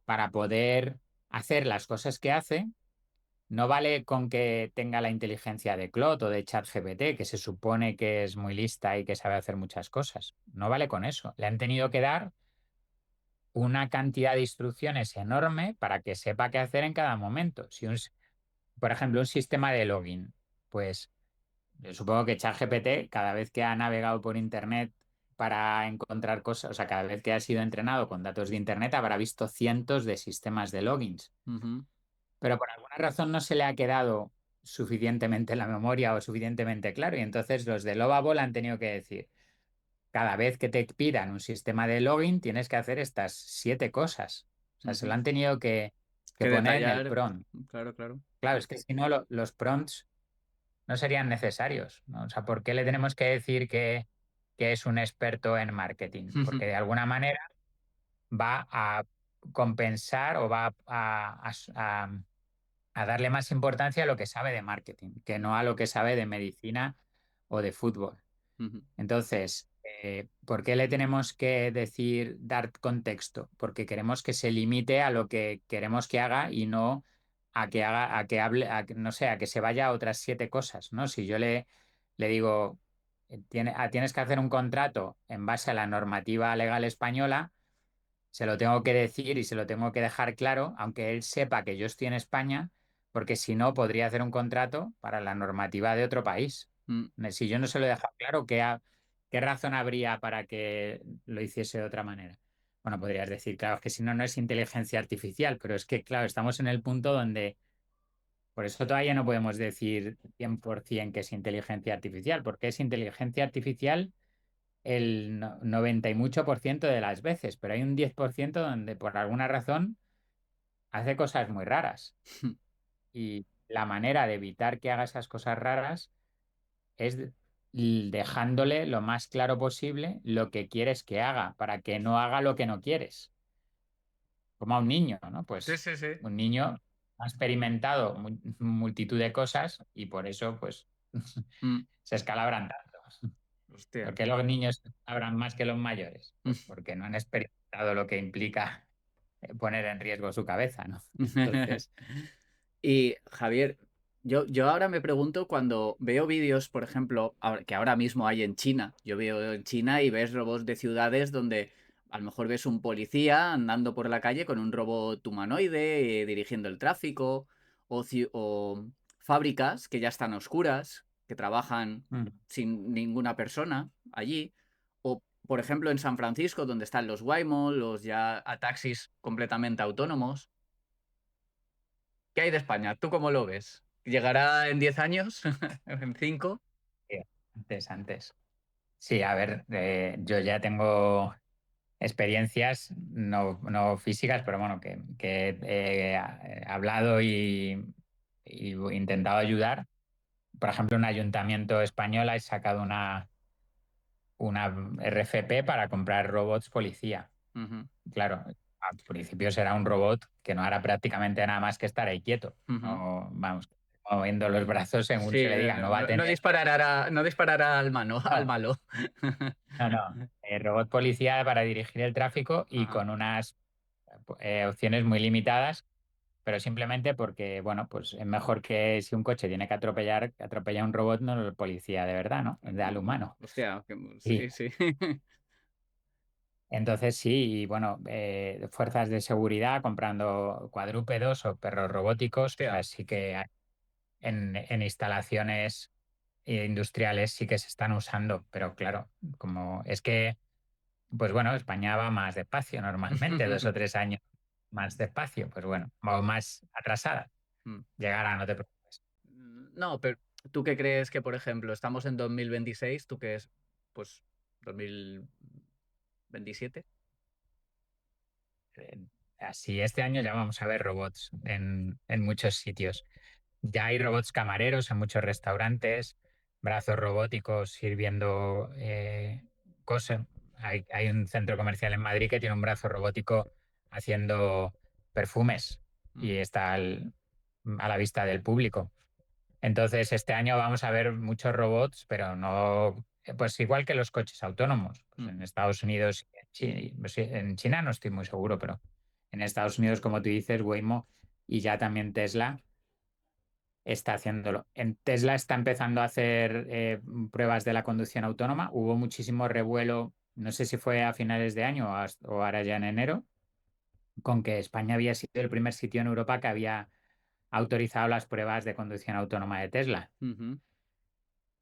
para poder hacer las cosas que hace, no vale con que tenga la inteligencia de Claude o de ChatGPT, que se supone que es muy lista y que sabe hacer muchas cosas. No vale con eso. Le han tenido que dar una cantidad de instrucciones enorme para que sepa qué hacer en cada momento. Por ejemplo, un sistema de login, pues yo supongo que ChatGPT, cada vez que ha navegado por Internet para encontrar cosas, o sea, cada vez que ha sido entrenado con datos de Internet, habrá visto cientos de sistemas de logins. ujú, Pero por alguna razón no se le ha quedado suficientemente en la memoria o suficientemente claro. Y entonces los de Lovable han tenido que decir, cada vez que te pidan un sistema de login, tienes que hacer estas 7 cosas. O sea, se lo ujú. han tenido que Que poner en el detallar. prompt. Claro, claro. Claro, es que si no, los prompts no serían necesarios, ¿no? O sea, ¿por qué le tenemos que decir que es un experto en marketing? Porque de alguna manera va a compensar o va a darle más importancia a lo que sabe de marketing, que no a lo que sabe de medicina o de fútbol. Ujú, Entonces, ¿por qué le tenemos que decir, dar contexto? Porque queremos que se limite a lo que queremos que haga y no a que haga, a que hable, no sé, a que se vaya a otras 7 cosas, ¿no? Si yo le digo, tienes que hacer un contrato en base a la normativa legal española, se lo tengo que decir y se lo tengo que dejar claro, aunque él sepa que yo estoy en España, porque si no, podría hacer un contrato para la normativa de otro país. mm, Si yo no se lo he dejado claro, ¿qué razón habría para que lo hiciese de otra manera? Bueno, podrías decir, claro, es que si no, no es inteligencia artificial, pero es que, claro, estamos en el punto donde, por eso todavía no podemos decir 100% que es inteligencia artificial, porque es inteligencia artificial el 90 y mucho por ciento de las veces, pero hay un 10% donde por alguna razón hace cosas muy raras. Y la manera de evitar que haga esas cosas raras es dejándole lo más claro posible lo que quieres que haga, para que no haga lo que no quieres. Como a un niño, ¿no? Sí, Pues sí, sí. un niño ha experimentado multitud de cosas y por eso, pues, Mm, se escalabran tanto. hostia. ¿Por qué los niños sabrán más que los mayores? Pues porque no han experimentado lo que implica poner en riesgo su cabeza, ¿no? Entonces, Y Javier, yo ahora me pregunto cuando veo vídeos, por ejemplo, que ahora mismo hay en China. Yo veo en China y ves robots de ciudades donde a lo mejor ves un policía andando por la calle con un robot humanoide dirigiendo el tráfico, o fábricas que ya están a oscuras, que trabajan mm, sin ninguna persona allí. O, por ejemplo, en San Francisco, donde están los Waymo, los ya a taxis completamente autónomos. ¿Qué hay de España? ¿Tú cómo lo ves? ¿Llegará en 10 años? ¿En 5? sí, antes. Sí, a ver, yo ya tengo experiencias, no físicas, pero bueno, que he hablado y intentado ayudar. Por ejemplo, un ayuntamiento español ha sacado una RFP para comprar robots policía. Ujú, Claro, al principio será un robot que no hará prácticamente nada más que estar ahí quieto. ujú, No, vamos, moviendo los brazos según Sí, se le diga. No va a no tener, disparará, no disparará al no, malo. no, no. Robot policía para dirigir el tráfico y Ajá. con unas opciones muy limitadas, pero simplemente porque, bueno, pues es mejor que si un coche tiene que atropellar, que atropella a un robot, no el policía de verdad, ¿no? El de al humano. Hostia, Y sí, sí. entonces sí, y bueno, fuerzas de seguridad comprando cuadrúpedos o perros robóticos, o sea, Hostia. sí que en instalaciones industriales sí que se están usando, pero claro, como es que, pues bueno, España va más despacio normalmente, 2 o 3 años más despacio, pues bueno, o más atrasada. Mm. Llegará, no te preocupes. No, pero ¿tú qué crees que, por ejemplo, estamos en 2026? ¿Tú qué es? Pues 2027. Eh, Así este año ya vamos a ver robots en muchos sitios. Ya hay robots camareros en muchos restaurantes, brazos robóticos sirviendo cosas. Hay un centro comercial en Madrid que tiene un brazo robótico haciendo perfumes y Ujú. está a la vista del público. Entonces, este año vamos a ver muchos robots, pero no, pues igual que los coches autónomos. Pues en Ujú. Estados Unidos, pues sí, en China no estoy muy seguro, pero en Estados Unidos, como tú dices, Waymo y ya también Tesla está haciéndolo. En Tesla está empezando a hacer pruebas de la conducción autónoma. Hubo muchísimo revuelo, no sé si fue a finales de año o ahora ya en enero, con que España había sido el primer sitio en Europa que había autorizado las pruebas de conducción autónoma de Tesla. Ujú.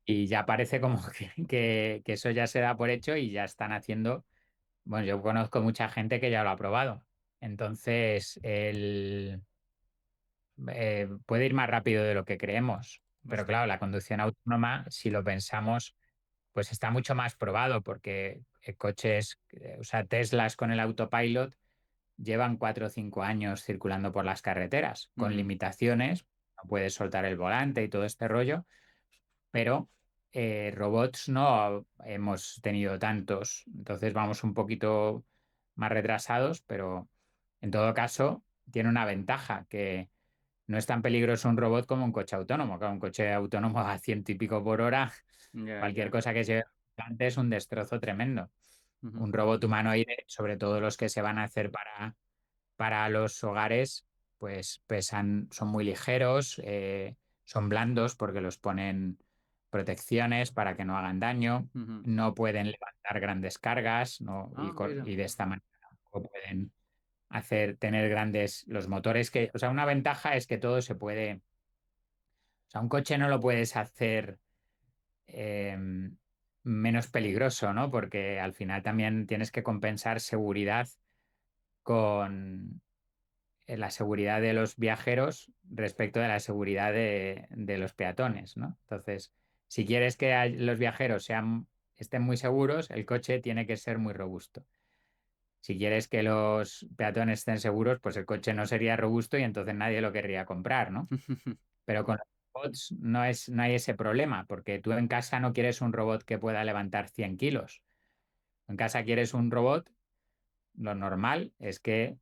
Y ya parece como que eso ya se da por hecho y ya están haciendo, bueno, yo conozco mucha gente que ya lo ha probado. Entonces, puede ir más rápido de lo que creemos. Pero Hostia. claro, la conducción autónoma, si lo pensamos, pues está mucho más probado porque coches, o sea, Teslas con el autopilot llevan 4 o 5 años circulando por las carreteras con Ujú. limitaciones, no puedes soltar el volante y todo este rollo, pero robots no hemos tenido tantos, entonces vamos un poquito más retrasados, pero en todo caso tiene una ventaja, que no es tan peligroso un robot como un coche autónomo, que un coche autónomo a 100 y pico por hora, Ya, cualquier ya. cosa que se lleve delante es un destrozo tremendo. Ujú. Un robot humanoide, sobre todo los que se van a hacer para los hogares, pues pesan, son muy ligeros, son blandos porque los ponen protecciones para que no hagan daño, Ujú. no pueden levantar grandes cargas, ¿no? Ah, mira. Y de esta manera tampoco pueden tener grandes los motores que, o sea, una ventaja es que todo se puede, o sea, un coche no lo puedes hacer eh, menos peligroso, ¿no? Porque al final también tienes que compensar seguridad con la seguridad de los viajeros respecto de la seguridad de los peatones, ¿no? Entonces, si quieres que los viajeros estén muy seguros, el coche tiene que ser muy robusto. Si quieres que los peatones estén seguros, pues el coche no sería robusto y entonces nadie lo querría comprar, ¿no? Pero con los robots no hay ese problema, porque tú en casa no quieres un robot que pueda levantar 100 kilos. En casa quieres un robot, lo normal es que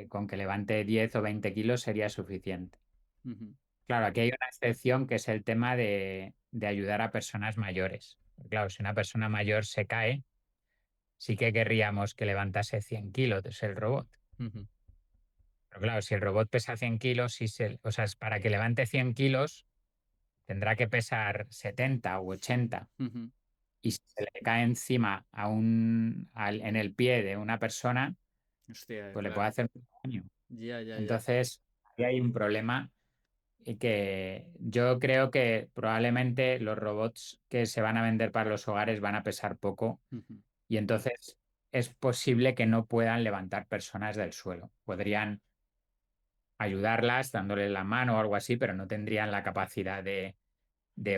con que levante 10 o 20 kilos sería suficiente. Ujú. Claro, aquí hay una excepción que es el tema de ayudar a personas mayores. Claro, si una persona mayor se cae, sí que querríamos que levantase 100 kilos el robot. Ujú. Pero claro, si el robot pesa 100 kilos, o sea, para que levante 100 kilos, tendrá que pesar 70 u 80. Ujú. Y si se le cae encima en el pie de una persona, Hostia, pues le puede claro. hacer mucho daño. Ya, ya, ya. Entonces, ahí hay un problema y que yo creo que probablemente los robots que se van a vender para los hogares van a pesar poco Ujú. y entonces es posible que no puedan levantar personas del suelo. Podrían ayudarlas dándoles la mano o algo así, pero no tendrían la capacidad de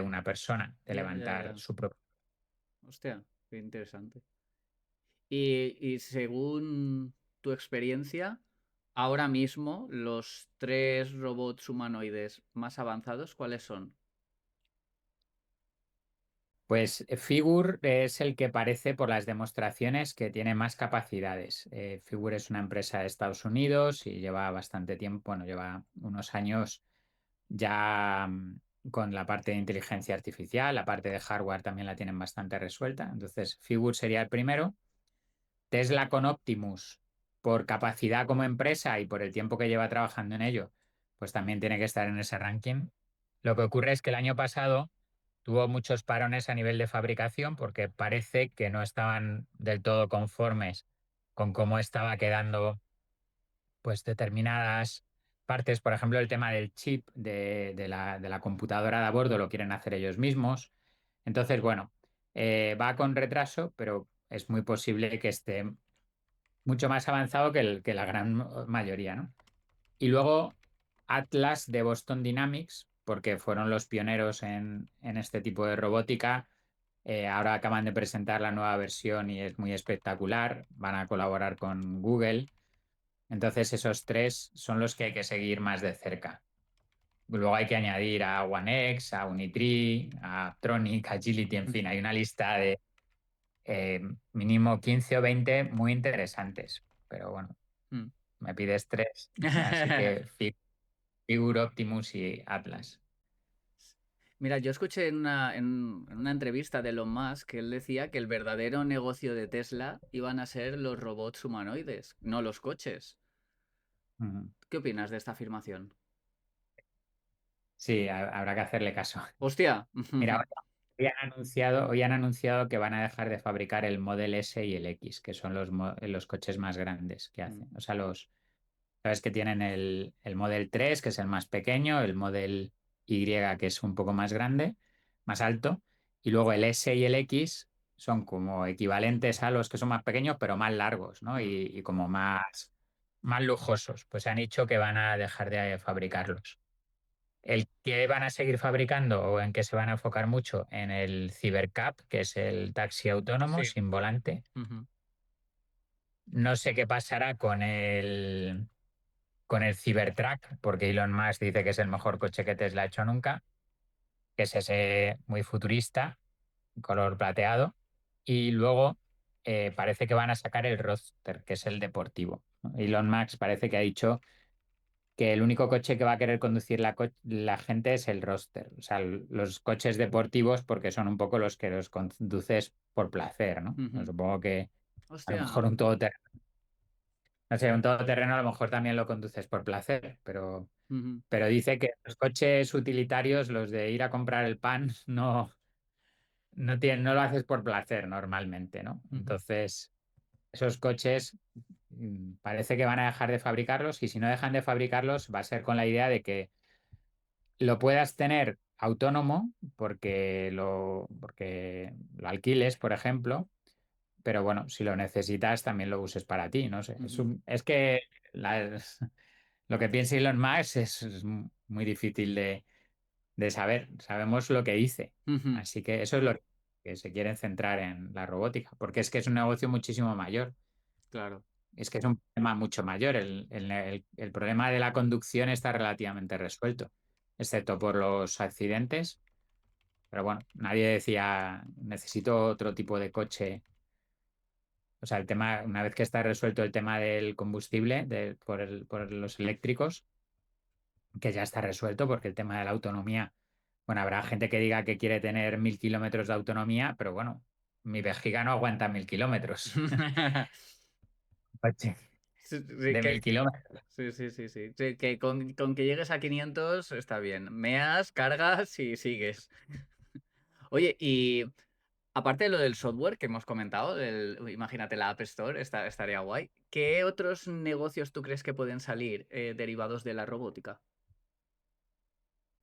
una persona de Ya, ya, levantar ya. su propio. Hostia, qué interesante. Y según tu experiencia, ahora mismo los tres robots humanoides más avanzados, ¿cuáles son? Pues Figur es el que parece por las demostraciones que tiene más capacidades. Figur es una empresa de Estados Unidos y lleva bastante tiempo, bueno, lleva unos años ya con la parte de inteligencia artificial, la parte de hardware también la tienen bastante resuelta. Entonces, Figure sería el primero. Tesla con Optimus, por capacidad como empresa y por el tiempo que lleva trabajando en ello, pues también tiene que estar en ese ranking. Lo que ocurre es que el año pasado tuvo muchos parones a nivel de fabricación porque parece que no estaban del todo conformes con cómo estaba quedando pues determinadas partes. Por ejemplo, el tema del chip de la computadora de a bordo lo quieren hacer ellos mismos. Entonces, bueno, va con retraso, pero es muy posible que esté mucho más avanzado que la gran mayoría, ¿no? Y luego Atlas de Boston Dynamics, porque fueron los pioneros en este tipo de robótica. Ahora acaban de presentar la nueva versión y es muy espectacular. Van a colaborar con Google. Entonces esos tres son los que hay que seguir más de cerca. Luego hay que añadir a OneX, a Unitree, a Aptronic, a Agility, en fin, hay una lista de eh, mínimo 15 o 20 muy interesantes. Pero bueno, Mm. me pides tres, así que Figure, Optimus y Atlas. Mira, yo escuché en una entrevista de Elon Musk que él decía que el verdadero negocio de Tesla iban a ser los robots humanoides, no los coches. Ujú. ¿Qué opinas de esta afirmación? Sí, habrá que hacerle caso. ¡Hostia! Mira, hoy han anunciado que van a dejar de fabricar el Model S y el X, que son los coches más grandes que Mm, hacen. O sea, sabes que tienen el Model 3, que es el más pequeño, el Model Y, que es un poco más grande, más alto, y luego el S y el X son como equivalentes a los que son más pequeños, pero más largos, ¿no? mm, Y como más lujosos. Pues han dicho que van a dejar de fabricarlos. El que van a seguir fabricando o en que se van a enfocar mucho en el Cybercab, que es el taxi autónomo sí. sin volante. Ujú, No sé qué pasará con el Cybertruck, porque Elon Musk dice que es el mejor coche que Tesla ha hecho nunca, que es ese muy futurista, color plateado. Y luego parece que van a sacar el Roadster, que es el deportivo, ¿no? Elon Musk parece que ha dicho que el único coche que va a querer conducir la gente es el Roadster. O sea, los coches deportivos, porque son un poco los que los conduces por placer, ¿no? Pues ujú. supongo que a lo Hostia. mejor no sé, un todoterreno a lo mejor también lo conduces por placer, Ujú, pero dice que los coches utilitarios, los de ir a comprar el pan, no lo haces por placer normalmente, ¿no? ujú, Entonces, esos coches parece que van a dejar de fabricarlos y si no dejan de fabricarlos va a ser con la idea de que lo puedas tener autónomo porque lo alquiles, por ejemplo, pero bueno, si lo necesitas también lo uses para ti, no sé. Es, ujú, un- es que lo que piensa Elon Musk es muy difícil de saber. Sabemos lo que dice. ujú. Así que eso es lo que se quieren centrar en la robótica, porque es que es un negocio muchísimo mayor. Claro. Es que es un problema mucho mayor. El problema de la conducción está relativamente resuelto, excepto por los accidentes. Pero bueno, nadie decía, necesito otro tipo de coche. O sea, una vez que está resuelto el tema del combustible por los eléctricos, que ya está resuelto, porque el tema de la autonomía, bueno, habrá gente que diga que quiere tener 1.000 kilómetros de autonomía, pero bueno, mi vejiga no aguanta 1.000 kilómetros. Coche Sí, sí, de 1.000 kilómetros. sí, sí, sí, sí. Sí, que con que llegues a 500 está bien. Meas, cargas y sigues. Oye, y aparte de lo del software que hemos comentado, imagínate la App Store, estaría guay. ¿Qué otros negocios tú crees que pueden salir derivados de la robótica?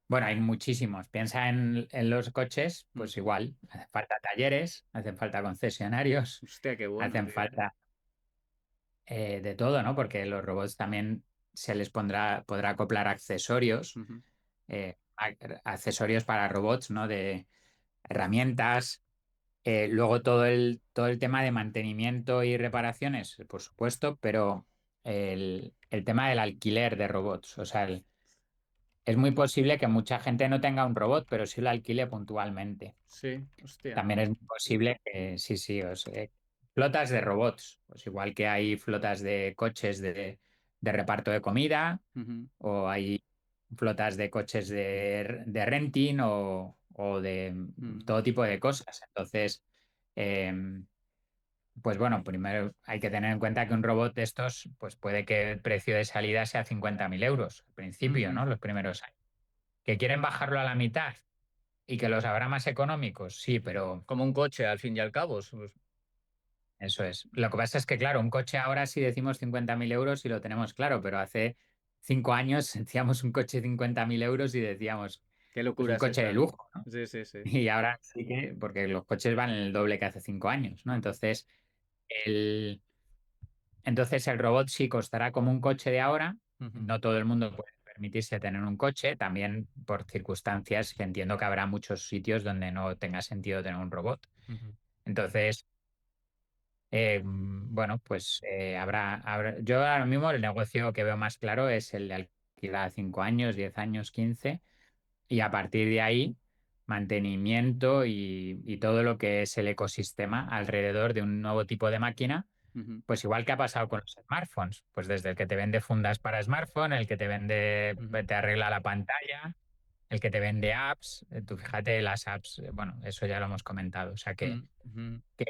Bueno, hay muchísimos. Piensa en los coches, Mm. pues igual, hacen falta talleres, hacen falta concesionarios, Hostia, qué bueno, hacen tío. falta de todo, ¿no? Porque los robots también se les podrá acoplar accesorios, Ujú, accesorios para robots, ¿no? De herramientas. Luego todo el tema de mantenimiento y reparaciones, por supuesto, pero el tema del alquiler de robots. O sea, es muy posible que mucha gente no tenga un robot, pero sí lo alquile puntualmente. sí, hostia. También es muy posible que, sí, sí, flotas de robots, pues igual que hay flotas de coches de reparto de comida, Ujú, o hay. flotas de coches de renting o de Mm, todo tipo de cosas. Entonces, em, pues bueno, primero hay que tener en cuenta que un robot de estos, pues puede que el precio de salida sea 50.000 euros al principio, ujú. ¿no? Los primeros años. ¿Que quieren bajarlo a la mitad y que los habrá más económicos? Sí, pero Como un coche, al fin y al cabo. eso es. Lo que pasa es que, claro, un coche ahora sí decimos 50.000 euros y lo tenemos claro, pero hace 5 años decíamos un coche de 50.000 euros y decíamos, Qué pues locura un es coche de esta, ¿no? lujo, ¿no? Sí, sí, sí. Y ahora sí que, porque los coches van el doble que hace 5 años, ¿no? El, entonces el robot sí costará como un coche de ahora. Ujú, No todo el mundo puede permitirse tener un coche, también por circunstancias que entiendo que habrá muchos sitios donde no tenga sentido tener un robot. ujú, Entonces, bueno, pues yo ahora mismo el negocio que veo más claro es el de alquilar a 5 años, 10 años, 15 y a partir de ahí mantenimiento y todo lo que es el ecosistema alrededor de un nuevo tipo de máquina, ujú, pues igual que ha pasado con los smartphones, pues desde el que te vende fundas para smartphone, el que te vende, ujú, te arregla la pantalla, el que te vende apps, tú fíjate las apps, bueno, eso ya lo hemos comentado, o sea ujú, ujú. que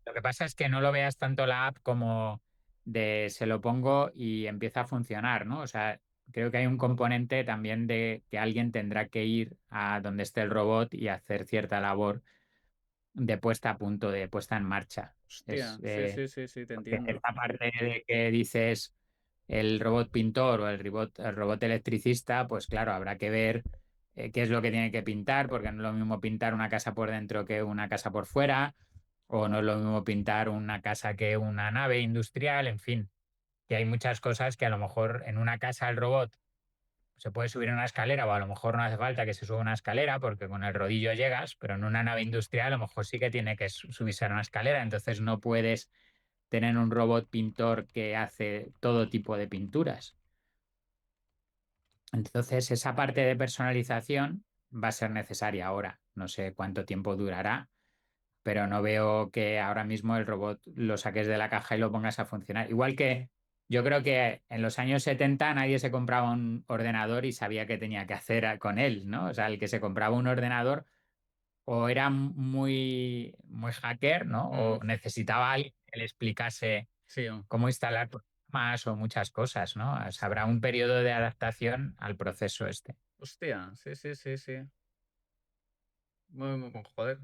lo que pasa es que no lo veas tanto la app como de se lo pongo y empieza a funcionar, ¿no? O sea, creo que hay un componente también de que alguien tendrá que ir a donde esté el robot y hacer cierta labor de puesta a punto, de puesta en marcha. Es, Hostia, sí, sí, sí, sí, te porque entiendo. esta parte de que dices el robot pintor o el robot electricista, pues claro, habrá que ver qué es lo que tiene que pintar, porque no es lo mismo pintar una casa por dentro que una casa por fuera, o no es lo mismo pintar una casa que una nave industrial, en fin, que hay muchas cosas que a lo mejor en una casa el robot se puede subir una escalera o a lo mejor no hace falta que se suba una escalera porque con el rodillo llegas, pero en una nave industrial a lo mejor sí que tiene que subirse a una escalera, entonces no puedes tener un robot pintor que hace todo tipo de pinturas. Entonces esa parte de personalización va a ser necesaria ahora. No sé cuánto tiempo durará, pero no veo que ahora mismo el robot lo saques de la caja y lo pongas a funcionar. Igual que yo creo que en los años 70 nadie se compraba un ordenador y sabía qué tenía que hacer con él, ¿no? O sea, el que se compraba un ordenador o era muy, muy hacker, ¿no? Mm, O necesitaba alguien que le explicase sí, cómo instalar programas o muchas cosas, ¿no? O sea, habrá un periodo de adaptación al proceso este. hostia, sí, sí, sí, sí. Joder,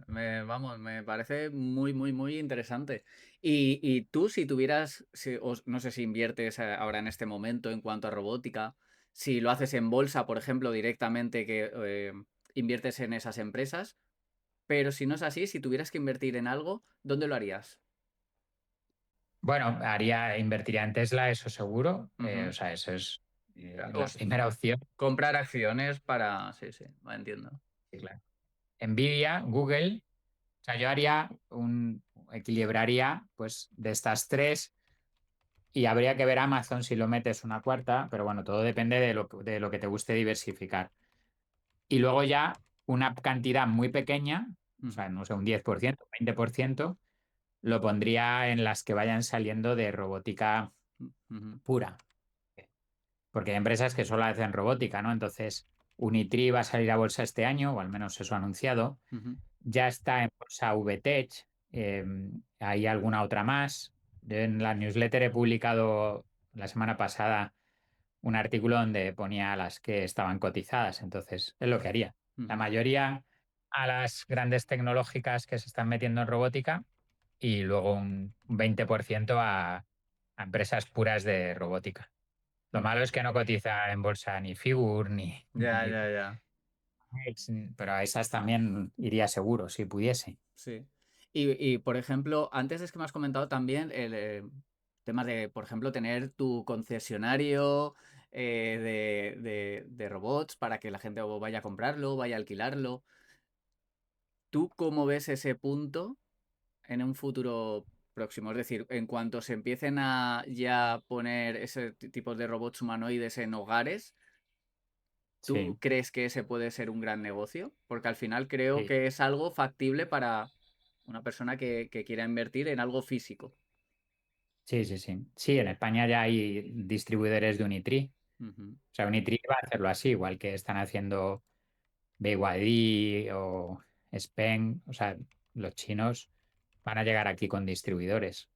vamos, me parece muy, muy, muy interesante. Y tú, si tuvieras, no sé si inviertes ahora en este momento en cuanto a robótica, si lo haces en bolsa, por ejemplo, directamente que inviertes en esas empresas, pero si no es así, si tuvieras que invertir en algo, ¿dónde lo harías? Bueno, invertiría en Tesla, eso seguro. O Ujú. sea, eso es O la primera opción. comprar acciones para... Sí, sí, entiendo. Sí, claro. Nvidia, Google. O sea, yo equilibraría pues de estas tres y habría que ver Amazon si lo metes una cuarta, pero bueno, todo depende de lo que te guste diversificar. Y luego ya una cantidad muy pequeña, o Ujú, sea, no sé, un 10%, 20%, lo pondría en las que vayan saliendo de robótica ujú, pura, porque hay empresas que solo hacen robótica, ¿no? Entonces, Unitree va a salir a bolsa este año, o al menos eso ha anunciado. ujú, Ya está en bolsa VTech, hay alguna otra más. Yo en la newsletter he publicado la semana pasada un artículo donde ponía las que estaban cotizadas, entonces es lo que haría. La ujú. mayoría a las grandes tecnológicas que se están metiendo en robótica y luego un 20% a empresas puras de robótica. Lo malo es que no cotiza en bolsa ni Figur Ya, ya, ya. pero a esas también iría seguro si pudiese. Sí. Por ejemplo, antes es que me has comentado también el tema de, por ejemplo, tener tu concesionario de robots para que la gente o vaya a comprarlo, vaya a alquilarlo. ¿Tú cómo ves ese punto en un futuro próximo? Es decir, en cuanto se empiecen a ya poner ese tipo de robots humanoides en hogares, ¿tú Sí, crees que ese puede ser un gran negocio? Porque al final creo sí, que es algo factible para una persona que quiera invertir en algo físico. sí, sí, sí. Sí, en España ya hay distribuidores de Unitree. Ujú. O sea, Unitree va a hacerlo así, igual que están haciendo BYD o Spen. O sea, los chinos van a llegar aquí con distribuidores.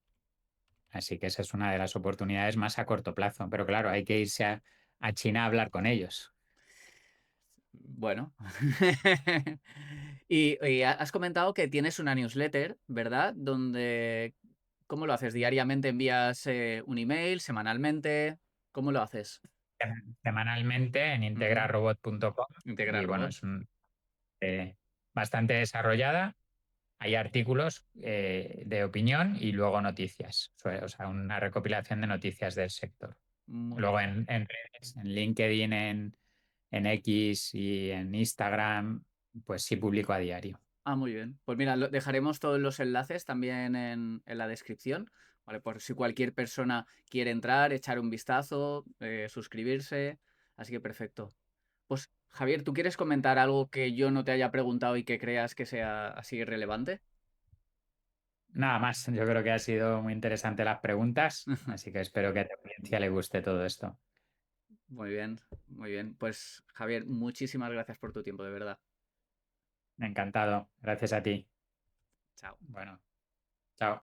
Así que esa es una de las oportunidades más a corto plazo. Pero claro, hay que irse a China a hablar con ellos. Bueno. Y has comentado que tienes una newsletter, ¿verdad? Donde, ¿cómo lo haces? ¿Diariamente envías un email? ¿Semanalmente? ¿Cómo lo haces? Semanalmente en Ujú. integrarobot.com Integra y bueno, Robot. es bastante desarrollada. Hay artículos de opinión y luego noticias, o sea, una recopilación de noticias del sector. Muy Luego bien. en redes, en LinkedIn, en X y en Instagram, pues sí publico a diario. Ah, muy bien. Pues mira, dejaremos todos los enlaces también en la descripción, ¿vale? Por si cualquier persona quiere entrar, echar un vistazo, suscribirse. Así que perfecto. Pues Javier, ¿tú quieres comentar algo que yo no te haya preguntado y que creas que sea así relevante? Nada más, yo creo que ha sido muy interesante las preguntas, así que espero que a tu audiencia le guste todo esto. Muy bien, muy bien. Pues Javier, muchísimas gracias por tu tiempo, de verdad. Encantado, gracias a ti. Chao. Bueno, chao.